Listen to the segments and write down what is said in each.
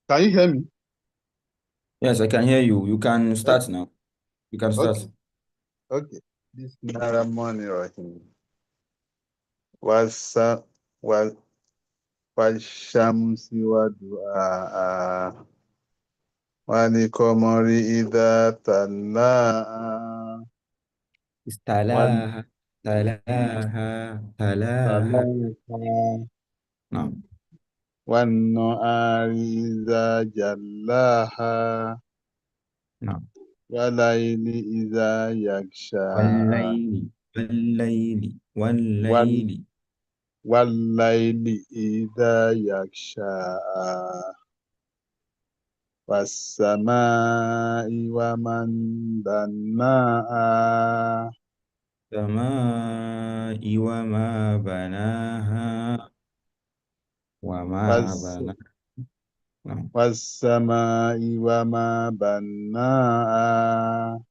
Can you hear me? Yes, I can hear you. You can Okay. start now. You can start. Okay. Okay. Bismillahirrahmanirrahim. Wasa wal Washamsi wa du'a wal qamari idha tala'a wal استعلاها تلاها تلاها. talaha نعم. wan nahari idha jallaha نعم. walaili idha yaghshaha wal والليل. walaili idha yaghshaha والسماء ومن بناها السماء وما بناها وما والس... بناها. نعم. والسماء وما بناها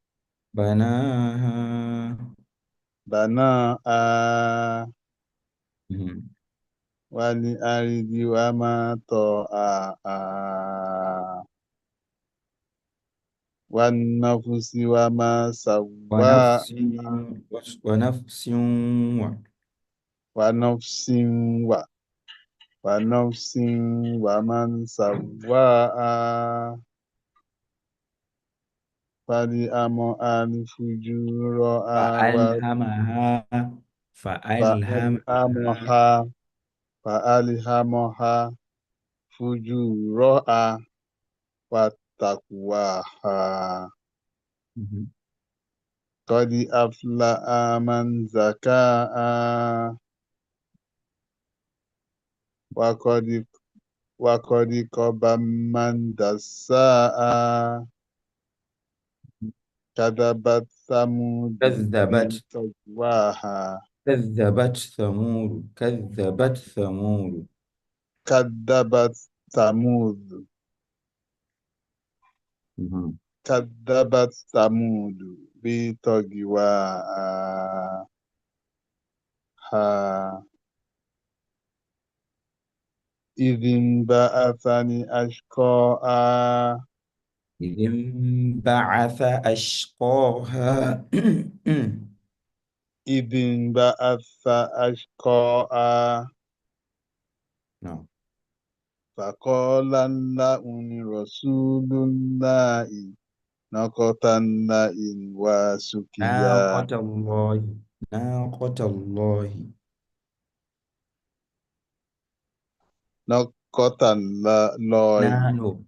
بناها. بناها مهم. والأرض وما طحاها والنفس وما ونفس سواها ونفس ونفس و... ونفس ومن سواها فَلْيَعْمَلْ فُجُورَهَا فألهمها فألهمها فَأَلْهَمَهَا فَأَلْهَمَهَا فُجُورَهَا وَتَقْوَاهَا مهم. قَدْ أَفْلَحَ مَنْ زَكَّاهَا وَقَدْ خَابَ مَنْ دَسَّاهَا كَذَّبَتْ ثَمُودُ كذبت بِطَغْوَاهَا كذبت ثمود. كَذَّبَتْ ثَمُودُ مهم. كذبت ثمود بطغواها إذ انبعث أشقاها إذ انبعث أشقاها. إذ انبعث أشقاها نعم. فقال لهم رسول الله ناقة الله وسقياها ناقة الله. ناقة الله. ناقة الله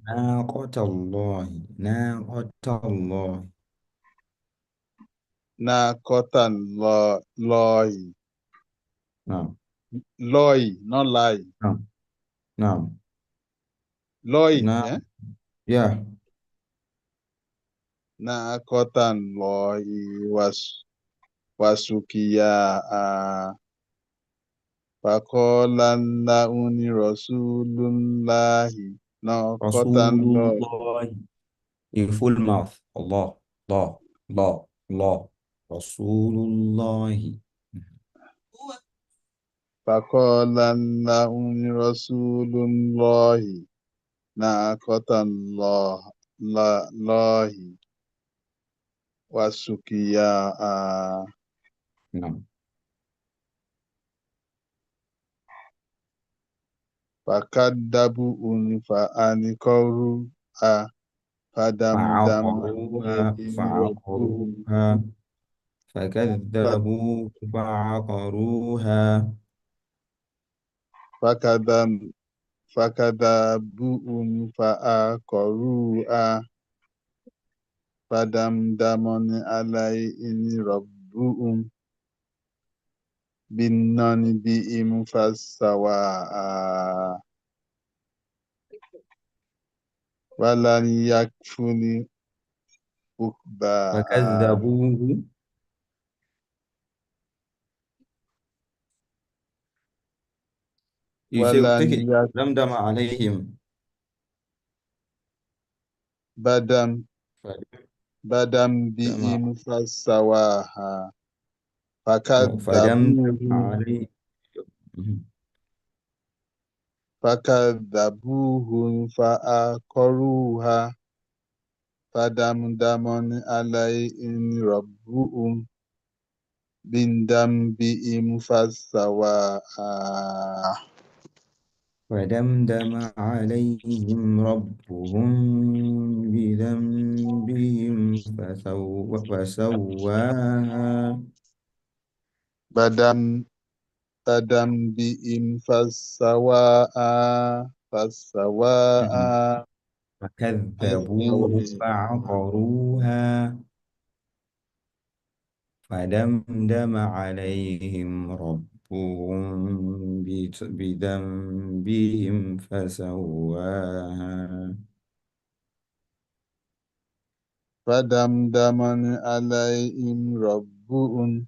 ناقة الله. ناقة الله. ناقة الله نعم. lie not lie نعم. نعم. lie نعم. eh? يا. ناقة الله وسقياها فقال لهم رسول الله ناقة رسول الله الله. in full mouth. الله. الله. الله. الله. رسول الله. فقال لهم رسول الله ناقة الله وسقياها نعم. فكذبوه فأنكروها فدمدم عليهم ربهم فعقروها فكذبوا فعقروها. فكذب فكذبوهم فعقروها فدمدم عليهم ربهم بذنبهم فسواها ولن يكفل عقباها فكذبوه. You say, take ولن it. دمدم عليهم. بدم بدم فدمدم بهم فسواها فدمدم فكذبوه عليهم. فكذبوه فعقروها فدمدم عليهم ربهم بذنبهم فسواها. ودمدم عليهم ربهم بذنبهم فسواها. بدم بذنبهم فسواها. فكذبوه فعقروها فدمدم عليهم ربهم بذنبهم فسواها. فدمدم عليهم ربهم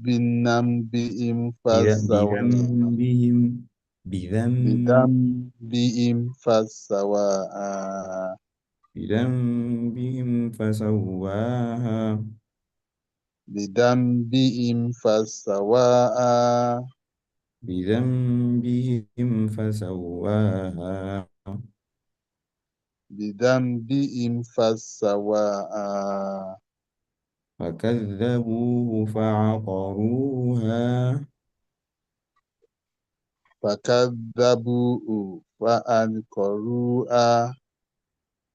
بذنبهم فسواها. بذنبهم فسواها. بذنبهم فسواها. بذنبهم فسواها. بذنبهم فسواها. بذنبهم فسواها. فكذبوه فعقروها فكذبوه فأنكروها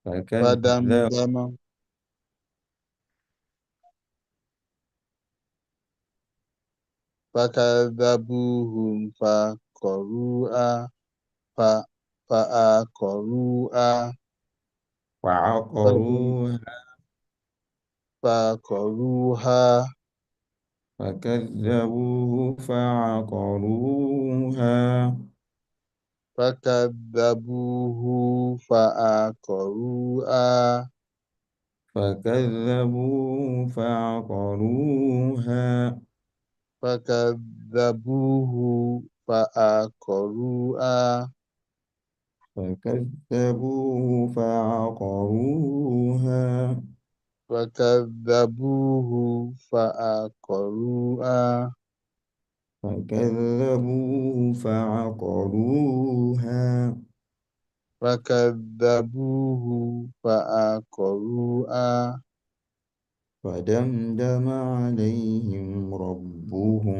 فكذب فدمدم فكذبوهم فعقروها فعقروها وعقروها فعقروها فكذبوه فعقروها فكذبوه فعقروها فكذبوه فعقروها فكذبوه فعقروها فكذبوه فعقروها فكذبوه فعقروها فكذبوه فعقروها فكذبوه فعقروها فدمدم عليهم ربهم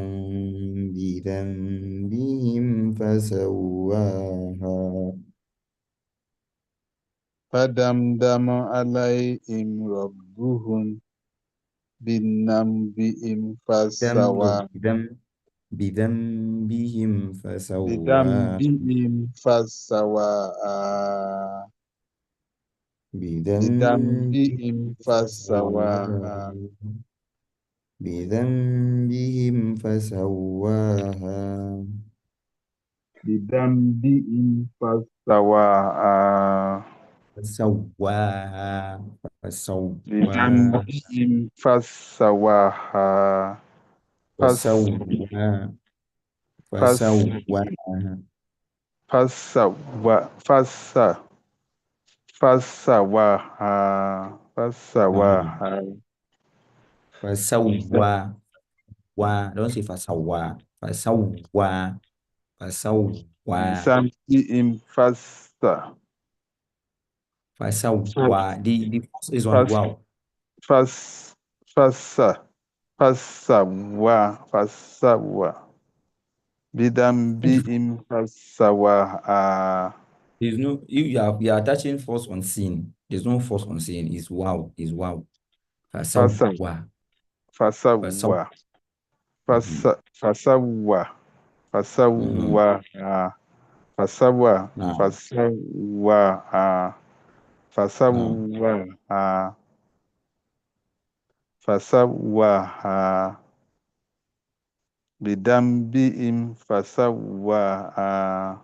بذنبهم فسواها. فدمدم عليهم ربهم بذنبهم فسواها. بذنبهم فسواها. بذنبهم فسواها. بذنبهم بذنبهم فسواها. فسواها. بذنبهم فسواها. بذنبهم فسواها. فسواها. فسواها. بذنبهم فسواها. فس فسواها. فس فسواها. فسوا فس فسواها. نعم. فسواها. فسوى. don't say فسوى. فسوى. فسوى. بذنبهم فسوى. The first is on فس wow. فس فس فسوا بذنبهم فسواها. There's no you are attaching force on scene. There's no force on scene. It's wow. It's wow. فس فسوى. فسوى. فسوا فس Mhm. فسوا Mhm. فسواها. فسوا Now, فسواها. now. فسواها. فسواها. بذنبهم فسواها.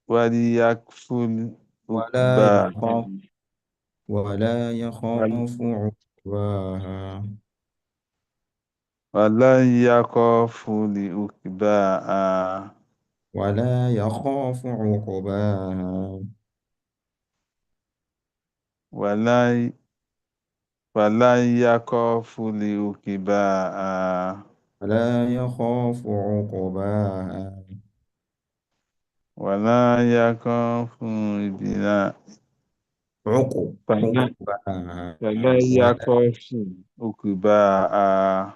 وليكفل ولا عقباها. يخاف ولا يخاف عقباها. ولا يخاف لعقباها. ولا يخاف عقباها. ولا يخاف لعقباها. ولا يخاف عقباها. ولا يخاف بنا فلا عقباها فلا ولا يخاف عقباها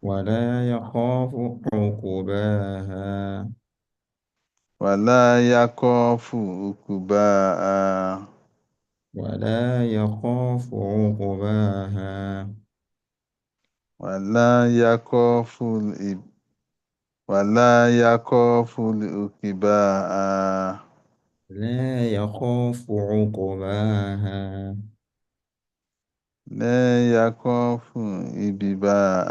ولا يخاف عقباها. ولا يخاف عقباها ولا يخاف عقباها. ولا يخاف ولا يخاف العقباها لا يخاف عقباها. لا يخاف إبباء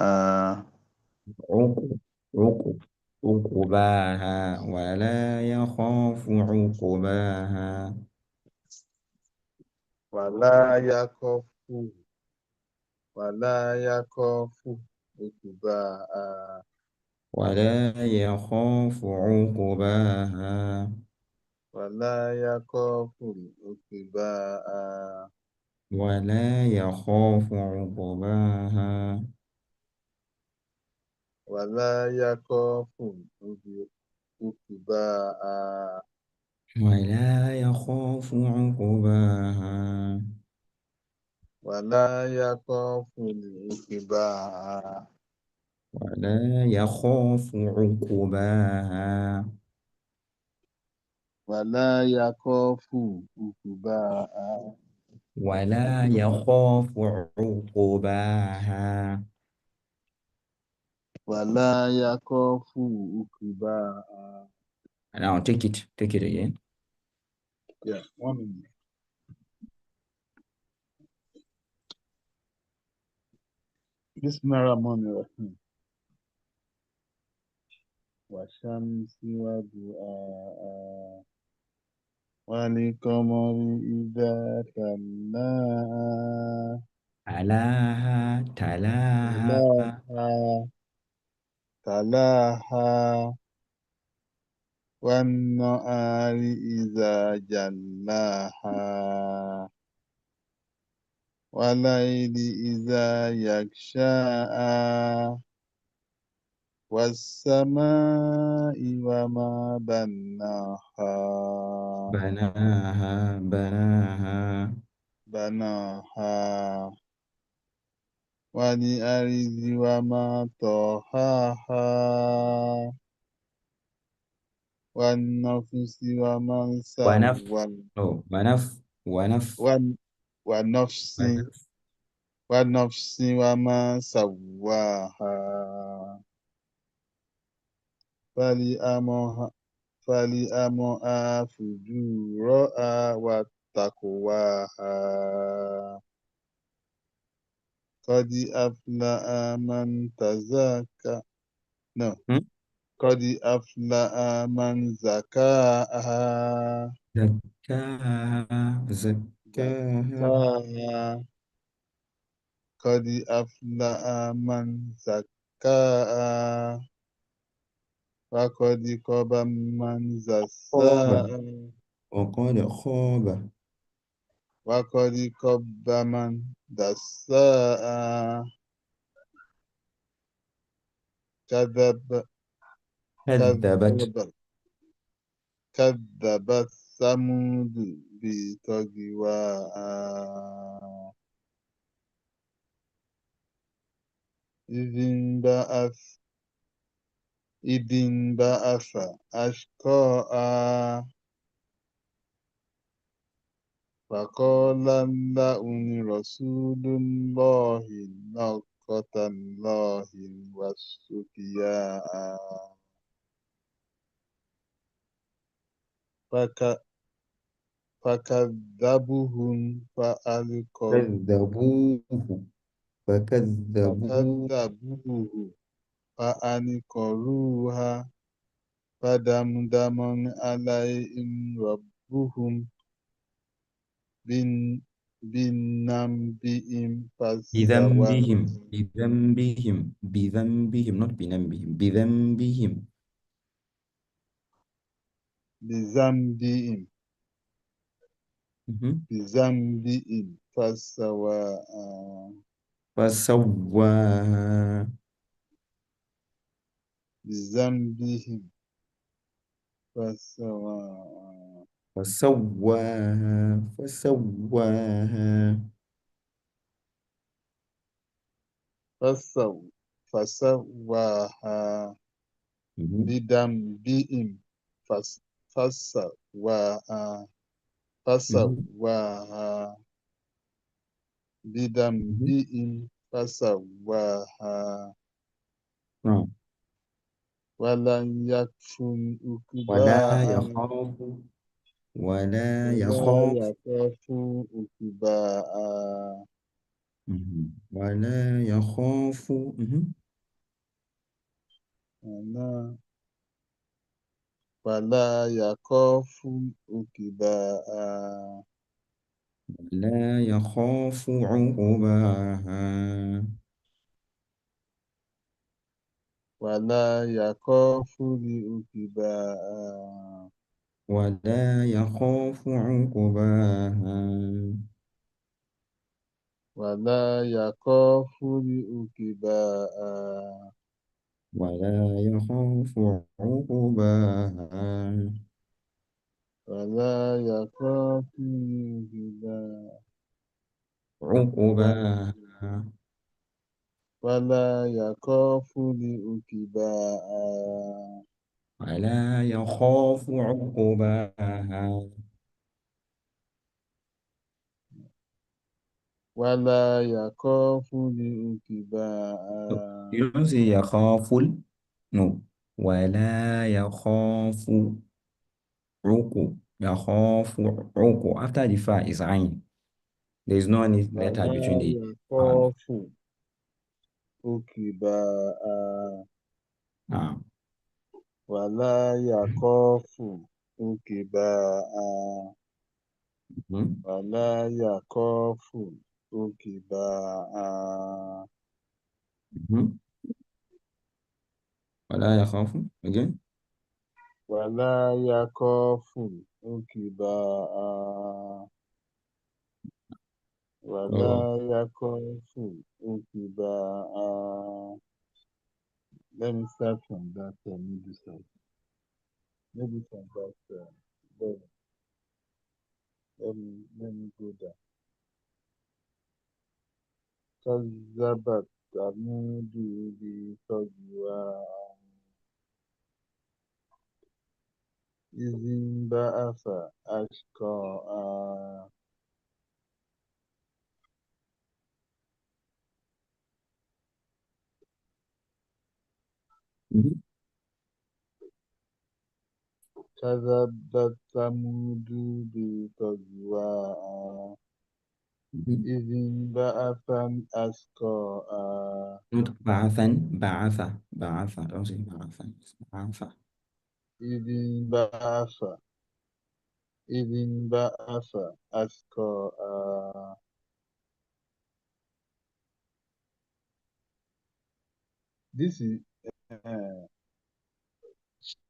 عقب عقب عقباها ولا يخاف عقباها. ولا يخاف ولا يخاف عقباء ولا يخاف عقباها. ولا يخاف عقباء ولا يخاف عقباها. ولا يخاف عقباء ولا يخاف عقباها. ولا يخاف عقباء ولا يخاف عقباها. ولا يخاف عقباء ولا يخاف عقباها. ولا يخاف عقباء. Now take it again. Yeah, 1 minute. Bismillahirrahmanirrahim. والشمس وضحاها والقمر إذا تلاها تلاها تلاها تلاها تلاها والنهار إذا جلاها والليل إذا يغشاها والسماء وما بناها بناها بناها والأرض وما طحاها والنفس وما ونف سوى أو ونف ون- ونفس ونف ونفس وما سواها فلأمها فلأمها فجورها وتقواها قد أفلح من تزكى no هم؟ قد أفلح من زكاها زكاها زكاها قد أفلح من زكاها وقد خاب من خاب دساها وقد خاب وقد خاب من دساها كذب كذبت كذب كذبت ثمود بطغواها إذ انبعث إذ انبعث أشقاها فقال لهم رسول الله ناقة الله وسقياها فكذبوهم كذبوه فكذبوه فكذبوه فأنكروها فدمدم عليهم ربهم بذنبهم بذنبهم فسواها بذنبهم not بذنبهم بذنبهم بذنبهم مهم. بذنبهم فسواها فسواها بذنبهم فسواء. فسواها. فسو فسواها مهم. بذنبهم فسواها مهم. فسواها مهم. بذنبهم فسواها نعم. ولن يكفر ولا عقباها يخاف ولا ولا يخاف. يخاف عقباها مهم. ولا يخاف. مهم. ولا يخاف عقباها ولا يخاف عقباها. ولا يخاف عقباها ولا يخاف عقباها. ولا يخاف عقباها ولا يخاف عقباها. ولا يخاف عقباها عقباها. ولا يخاف عقباها ولا يخاف عقباها. ولا يخاف So, عقباها you don't say يخاف. No. ولا يخاف يخاف After the fa is ain. There is no any letter between ولا the and. يخاف عقباها Ah. ولا يخاف عقباها Mhm. ولا يخاف عقباها Mhm. ولا يخاف. Again. ولا يخاف عقباها ولا Oh. يخاف عقباها. Let me start from that middle side. Maybe from that. Then let me go there. كذبت ثمود بطغواها إذ انبعث أشقاها Mhm. كذبت ثمود بطغواها Mhm. إذ انبعث أشقاها Not بعثا. بعث. Don't say بعثا. بعث. إذ انبعث إذ انبعث أشقاها. This is uh,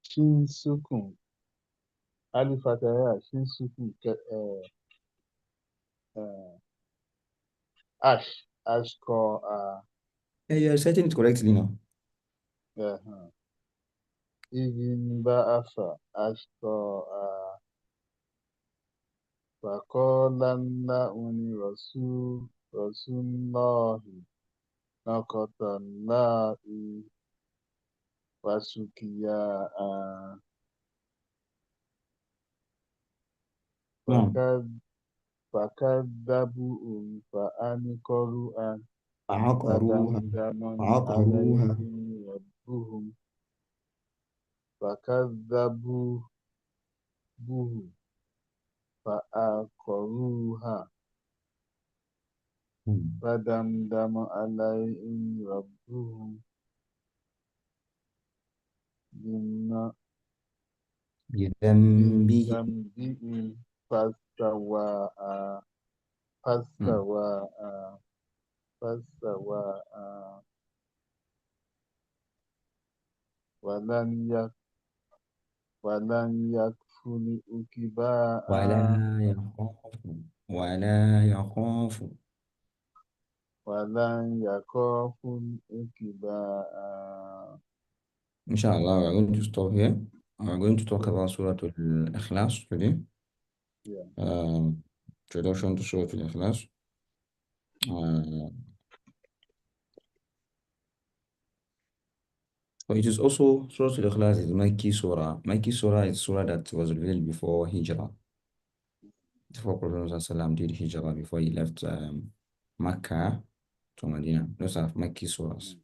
Shin Sukun. Alif Ataya Shin Sukun. Uh, Ashqaha. Yeah, you are setting it correctly now. Uh-huh. إذ انبعث أشقاها فقال لهم رسول الله ناقة الله وسقياها نعم. فكذبوه فأنكروها فعقروها. فدمدم فعقروها. عليهم ربهم فكذبوه فعقروها مم. فدمدم عليهم ربهم بذنبه. بذنبهم فسواها مم. فسواها فسواها ولن ولن يكفر ولا عقباها يخاف. ولا يخاف. ولن يخاف عقباها Inshallah, we're going to stop here. We're going to talk about Surah Al-Ikhlas today. Yeah. Um, Introduction to Surah Al-Ikhlas. Uh, but it is also, Surah Al-Ikhlas is Makki Surah. Makki Surah is Surah that was revealed before Hijrah. Before Prophet ﷺ did Hijrah, before he left Makkah to Medina. Those are Makki Surahs. Mm.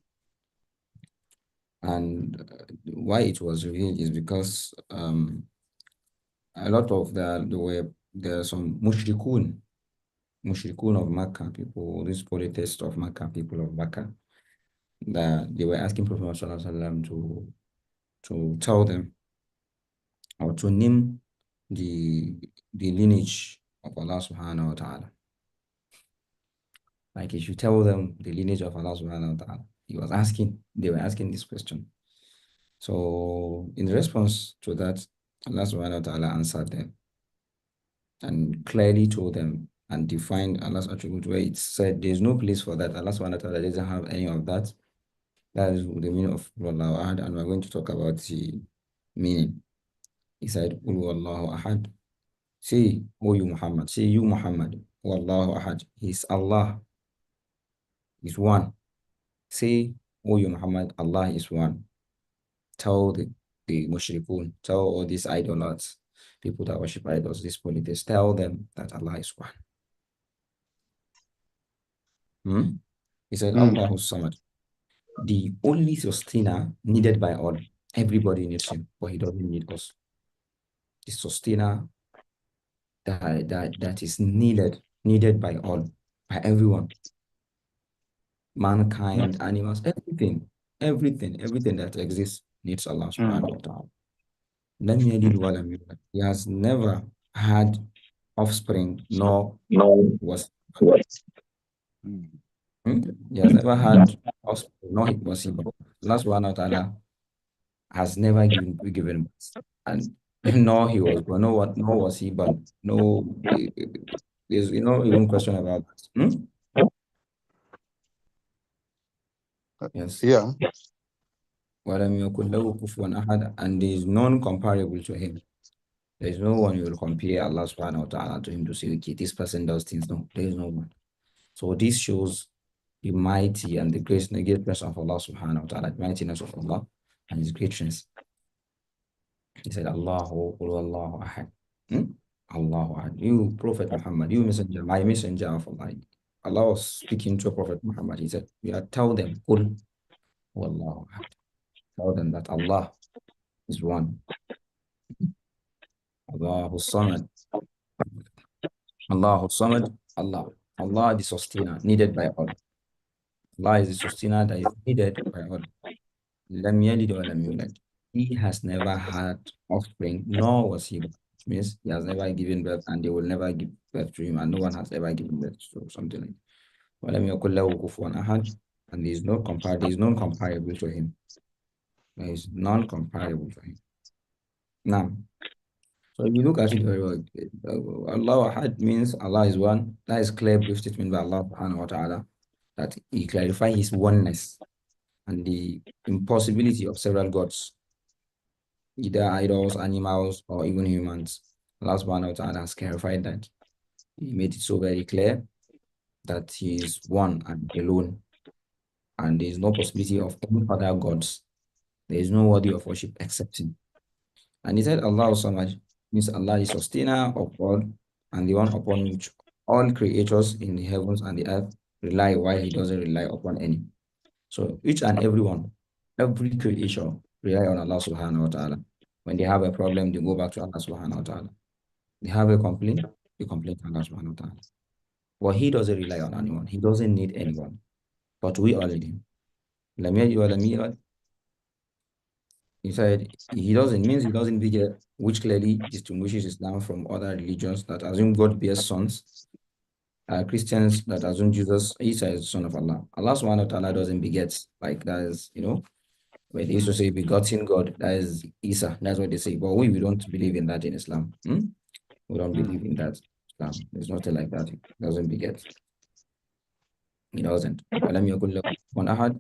And why it was revealed is because a lot of there are some mushrikun of Makkah people, these polytheists of Makkah, people of Makkah, that they were asking Prophet ﷺ to tell them or to name the lineage of Allah subhanahu wa ta'ala. Like if you tell them the lineage of Allah subhanahu wa ta'ala, they were asking this question. So in response to that, Allah subhanahu wa ta'ala answered them and clearly told them and defined Allah's attribute where it said there's no place for that. Allah subhanahu wa ta'ala doesn't have any of that. That is the meaning of Qul Huwallahu Ahad, and we're going to talk about the meaning. He said, Qul Huwallahu Ahad. Say, O you Muhammad, say you Muhammad, Wallahu Ahad. He's Allah, is one. Say, O you Muhammad, Allah is one. Tell the mushrikun, tell all these idolaters, people that worship idols, these polytheists, tell them that Allah is one. Hmm? He said, Mm. Allahu Samad, the only sustainer needed by all. Everybody needs him, but he doesn't need us. The sustainer that is needed by all, by everyone, mankind, animals, everything that exists needs Allah Mm. subhanahu wa ta'ala. Lam yalid wa lam yulad. He has never had offspring, nor No. was What? Mm. he has never had offspring, nor was he born. Allah subhanahu wa ta'ala has never given birth, and nor he was born, nor was he born. No, there's even question about that. Yes. Yeah. وَلَمْ يَكُنْ لَهُ كُفُوًا أَحَدٌ, and there is none comparable to him. There is no one you will compare Allah subhanahu wa ta'ala to him to say, okay, this person does things. No, there is no one. So this shows the mighty and the greatness of Allah subhanahu wa ta'ala, the mightiness of Allah and his greatness. He said, Allahu Allahu Ahad. Allahu Ahad. You, Prophet Muhammad, you messenger, my messenger of Allah. Allah was speaking to Prophet Muhammad. He said, tell them, Qul Wallahu Ahad. Tell them that Allah is one. Allahu Samad. Allahu Samad. Allah. Allah the sustainer, needed by all. Allah is the sustainer that is needed by all. Lam yalid wa lam yulad. He has never had offspring, nor was he born. Which means he has never given birth, and they will never give birth to him, and no one has ever given birth to something like that. وَلَمْ يَكُنْ لَهُ كُفُوًا أَحَدٌ, and there is none comparable to him. There is none comparable to him. Now, so if you look at it very well, Allah Ahad means Allah is one. That is clear brief statement by Allah subhanahu wa ta'ala, that he clarifies his oneness and the impossibility of several gods, either idols, animals, or even humans. Allah subhanahu wa ta'ala has clarified that. He made it so very clear that he is one and alone, and there is no possibility of any other gods. There is no worthy of worship except him. And he said, Allah Samad means Allah is sustainer of all, and the one upon which all creatures in the heavens and the earth rely, while he doesn't rely upon any. So each and every one, every creation rely on Allah subhanahu wa ta'ala. When they have a problem, they go back to Allah subhanahu wa ta'ala. They have a complaint, they complain to Allah subhanahu wa ta'ala. But he doesn't rely on anyone. He doesn't need anyone. But we all need him. Lam yalid wa lam yulad. He said he doesn't beget, which clearly distinguishes Islam from other religions that assume God bears sons. Christians that assume Jesus, Isa is the son of Allah. Allah subhanahu wa ta'ala doesn't beget, like that is, when they used to say begotten God, that is Isa. That's what they say. But we don't believe in that in Islam. We don't believe in that. Islam. There's nothing like that. It doesn't beget. He doesn't. وَلَمْ يَكُنْ لَهُ كُفُوًا أَحَدٌ.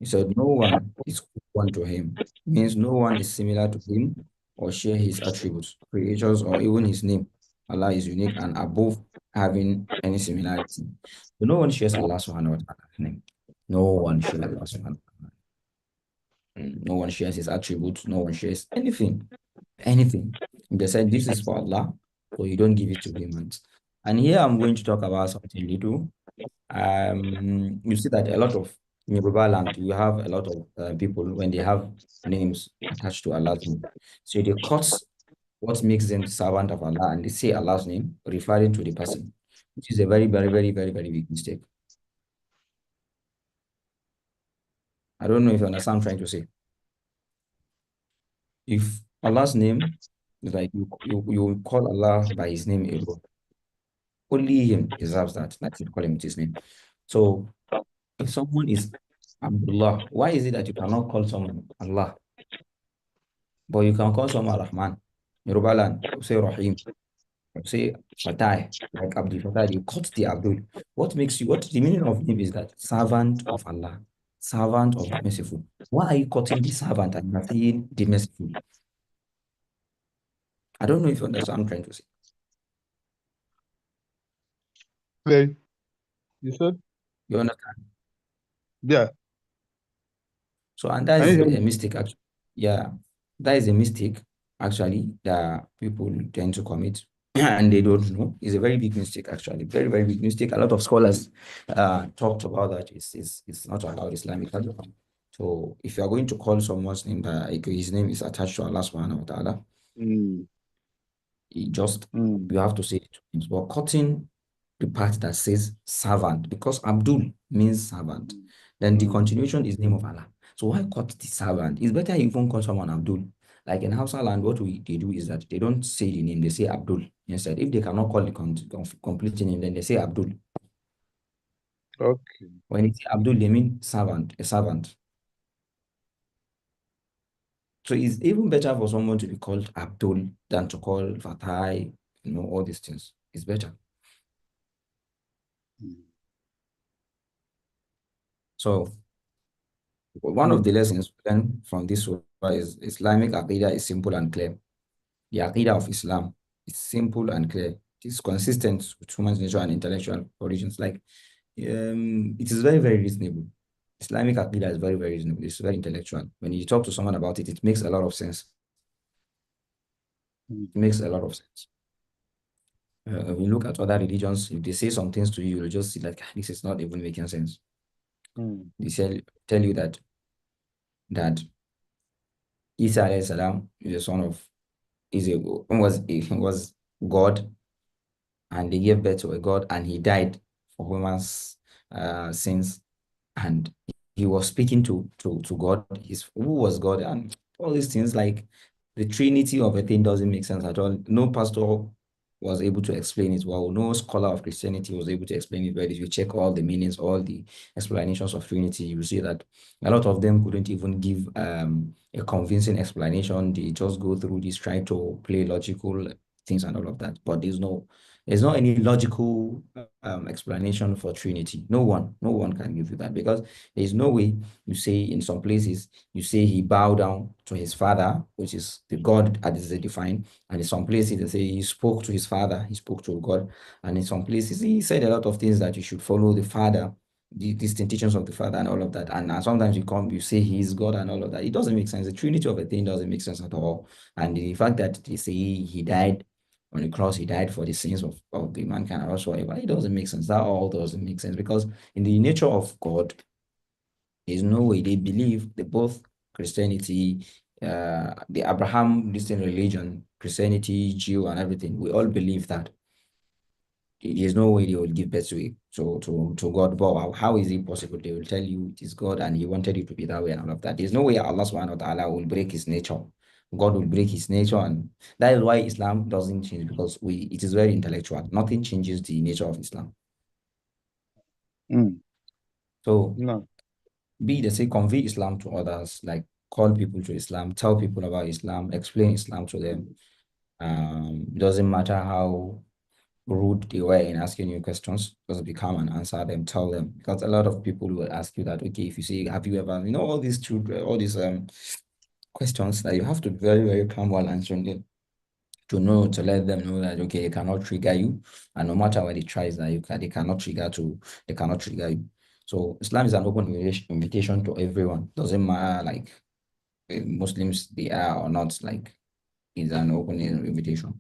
He said, no one is one to him. Means no one is similar to him or share his attributes, creatures, or even his name. Allah is unique and above having any similarity. So no one shares Allah subhanahu wa ta'ala's name. No one shares Allah subhanahu wa ta'ala. No one shares his attributes. No one shares anything. Anything. They said this is for Allah, so you don't give it to humans. And here I'm going to talk about something little. You see that a lot of in Yoruba land, you have a lot of people when they have names attached to Allah's name. So they cut what makes them the servant of Allah and they say Allah's name, referring to the person, which is a very, very, very, very, very big mistake. I don't know if you understand what I'm trying to say. If Allah's name is like you call Allah by his name alone, only him deserves that. That's you call him with his name. So if someone is Abdullah, why is it that you cannot call someone Allah? But you can call someone Rahman. Yoruba land, you say Rahim, you say Fatai, like Abdul Fatai, you cut the Abdul. What the meaning of name is that servant of Allah, servant of the merciful. Why are you cutting the servant and not saying the merciful? I don't know if you understand what I'm trying to say. Hey, you said? You understand? Yeah. So, and that Can is you hear a me? mistake, actually. Yeah, that is a mistake, actually, that people tend to commit and they don't know. It's a very big mistake, actually. Very, very big mistake. A lot of scholars talked about that. It's not allowed Islamic. So, if you are going to call someone's name that his name is attached to Allah subhanahu wa ta'ala, Mm, just mm, you have to say it. But cutting the part that says servant, because Abdul means servant, then the mm. continuation is name of Allah. So why cut the servant? It's better you even call someone Abdul. Like in Hausa land, they do is that they don't say the name, they say Abdul instead. If they cannot call the complete name, then they say Abdul. Okay. When it's Abdul, they mean servant, a servant. So it's even better for someone to be called Abdul than to call Fatai, all these things. It's better. Mm. So one of Mm, the lessons we learn from this surah is Islamic Aqidah is simple and clear. The Aqidah of Islam is simple and clear. It is consistent with human nature and intellectual origins. Like, it is very, very reasonable. Islamic Aqidah is very, very reasonable. It's very intellectual. When you talk to someone about it, it makes a lot of sense. mm, It makes a lot of sense. When you look at other religions, if they say some things to you, you'll just see like, "Ah, this is not even making sense." mm, They tell you that Isa alayhi salam is the son of was God, and they gave birth to a God, and he died for humans' sins, and he was speaking to God. Who was God, and all these things like the Trinity of a thing doesn't make sense at all. No pastor was able to explain it well. No scholar of Christianity was able to explain it well. If you check all the meanings, all the explanations of Trinity, you see that a lot of them couldn't even give a convincing explanation. They just go through this, try to play logical things and all of that. But there's not any logical explanation for Trinity. No one can give you that, because there's no way you say in some places you say he bowed down to his father, which is the God as they define, and in some places they say he spoke to his father, he spoke to God, and in some places he said a lot of things that you should follow the father, the distinct teachings of the father and all of that. And sometimes you say he is God and all of that. It doesn't make sense. The Trinity of a thing doesn't make sense at all. And the fact that they say he died on the cross, he died for the sins of the mankind or whatsoever, it doesn't make sense. That all doesn't make sense, because in the nature of God, there's no way. They believe that both Christianity, the Abraham Christian religion, Christianity, Jew, and everything, we all believe that there's no way they will give birth to God. But how is it possible? They will tell you it is God and He wanted it to be that way and all of that. There's no way Allah subhanahu wa ta'ala will break His nature. God will break His nature, and that is why Islam doesn't change, because it is very intellectual. Nothing changes the nature of Islam. mm. So No. they say convey Islam to others, like call people to Islam, tell people about Islam, explain Islam to them. Doesn't matter how rude they were in asking you questions, just be calm and answer them, tell them. Because a lot of people will ask you that, okay, if you say, have you ever, all these children, all these questions that you have to be very, very calm while answering them to let them know that okay, it cannot trigger you, and no matter what it tries, that they cannot trigger you. So Islam is an open invitation to everyone. Doesn't matter like Muslims they are or not, like it's an open invitation.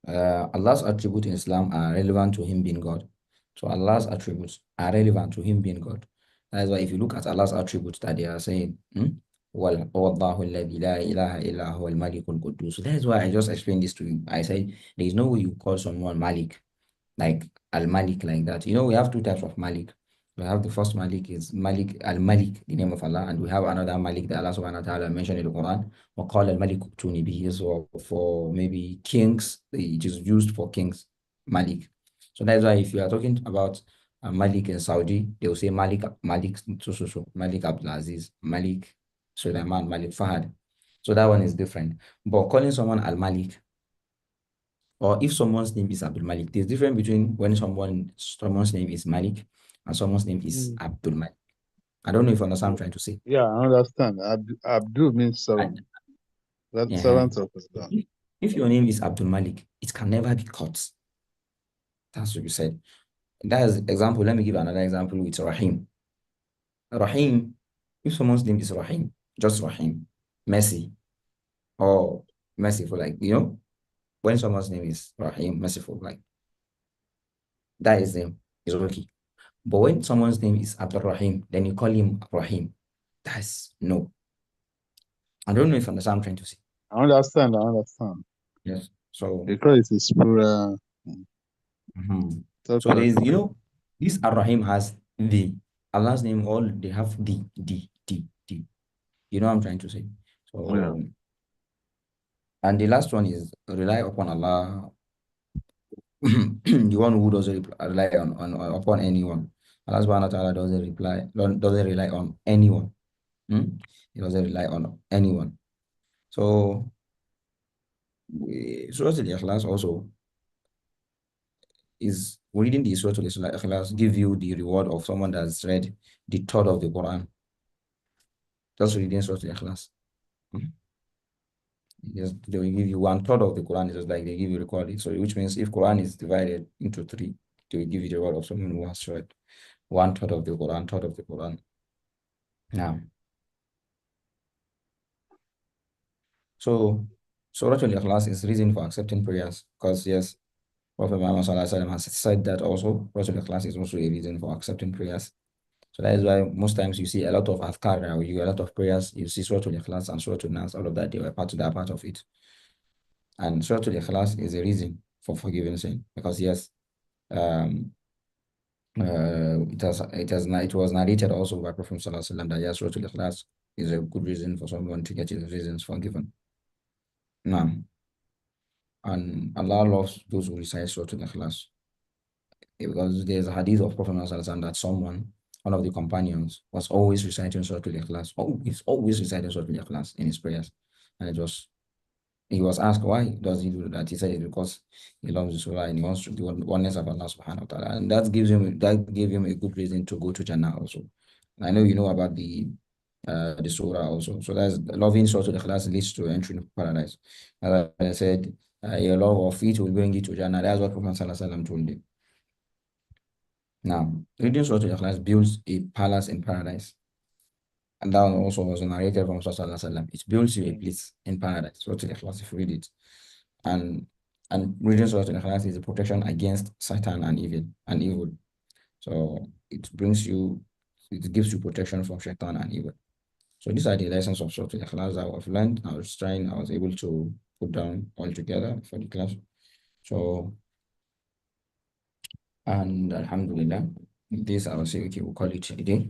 Allah's attributes in Islam are relevant to Him being God. So Allah's attributes are relevant to Him being God. That's why if you look at Allah's attributes that they are saying, وَاللَّهُ الَّذِي لَا إِلَهَ إِلَّا هُوَ الْمَلِكُ الْقُدُّوسُ. That's why I just explained this to you. I said there is no way you call someone Malik like Al Malik like that. We have two types of Malik. We have the first Malik is Malik Al Malik, the name of Allah, and we have another Malik that Allah subhanahu wa ta'ala mentioned in the Quran. وَقَالَ الْمَلِكُ ائْتُونِي بِهِ. So for maybe kings, it is used for kings, Malik. So that's why if you are talking about Malik in Saudi, they will say Malik, Malik Abdulaziz, Malik Sulaiman, Malik Fahad. So that one is different. But calling someone Al Malik, or if someone's name is Abdul Malik, there's difference between when someone's name is Malik and someone's name is Abdul Malik. I don't know if you understand what I'm trying to say. Yeah, I understand. Abdul means And, servant. That's yeah, servant of Allah. if your name is Abdul Malik, it can never be cut. That's what you said. That is example. Let me give another example with Rahim. Rahim, if someone's name is Rahim, just Rahim, Mercy, or merciful, like, when someone's name is Rahim, merciful, like, that is name is okay. But when someone's name is Abdul Rahim, then you call him Rahim. That's no. I don't know if you understand what I'm trying to say. I understand. Yes. So, Because it is plural. so there is, this Ar-Rahim has the, Allah's name, all they have the. You know what I'm trying to say? So, Yeah. and the last one is rely upon Allah, the one who doesn't rely upon anyone. Allah subhanahu wa ta'ala doesn't rely on anyone. He doesn't rely on anyone. So Surah Al-Ikhlas also is reading the Surah Al-Ikhlas give you the reward of someone that's read the third of the Quran. Just reading Surah Al-Ikhlas. Yes, they will give you 1/3 of the Quran. It's just like they give you the quality. So which means if Quran is divided into 3, they will give you the reward of someone who has read 1/3 of the Quran, third of the Quran. Now, so Surah Al-Ikhlas is reason for accepting prayers because yes, Prophet Muhammad has said that also. Surah Al-Ikhlas is also a reason for accepting prayers. So that is why most times you see a lot of adhkar, a lot of prayers, you see Surah Al-Ikhlas and Surah Al-Nas, all of that, they are part of it. And Surah Al-Ikhlas is a reason for forgiving sin because yes, it was narrated also by Prophet Sallallahu Alaihi Wasallam that yes, Surah Al-Ikhlas is a good reason for someone to get his reasons forgiven. Now, and Allah loves those who recite Surah Al-Ikhlas because there's a hadith of Prophet Sallallahu Alaihi Wasallam that one of the companions was always reciting Surah Al-Ikhlas, always reciting Surah Al-Ikhlas in his prayers, and he was asked why does he do that. He said it's because he loves the surah and he wants to do oneness of Allah subhanahu wa ta'ala. And that gave him a good reason to go to Jannah also. I know you know about the surah also. So that's loving Surah Al-Ikhlas leads to entry into paradise. As I said, your love of it will bring you to Jannah. That's what Prophet Sallallahu Alaihi Wasallam told him. Now, reading Surah Al-Ikhlas builds a palace in paradise. And that also was narrated from Sallallahu Alaihi Wasallam. It builds you a place in paradise. Surah Al-Ikhlas, if you read it. And reading Surah Al-Ikhlas is a protection against Satan and evil. So it gives you protection from Shaitan and evil. So these are the lessons of Surah Al-Ikhlas that I've learned. I was able to put down all together for the class. So, and Alhamdulillah, this I will say, okay, we'll call it a day.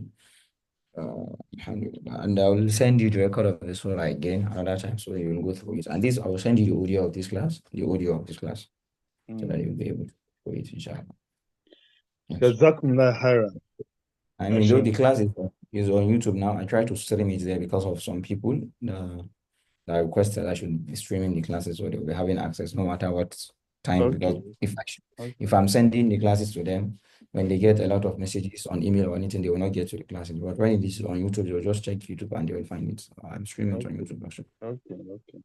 Alhamdulillah. And I will send you the record of this surah again another time so you will go through it. And this, I will send you the audio of this class, so that you'll be able to go it, inshallah. Yes. I mean, though the class is on YouTube now, I try to stream it there because of some people that requested I should be streaming the classes so they'll be having access no matter what time, because Okay. if Okay. I'm sending the classes to them, when they get a lot of messages on email or anything, they will not get to the classes. But when it is on YouTube, they'll just check YouTube and they will find it. I'm streaming it on Okay. YouTube actually. Okay. Okay.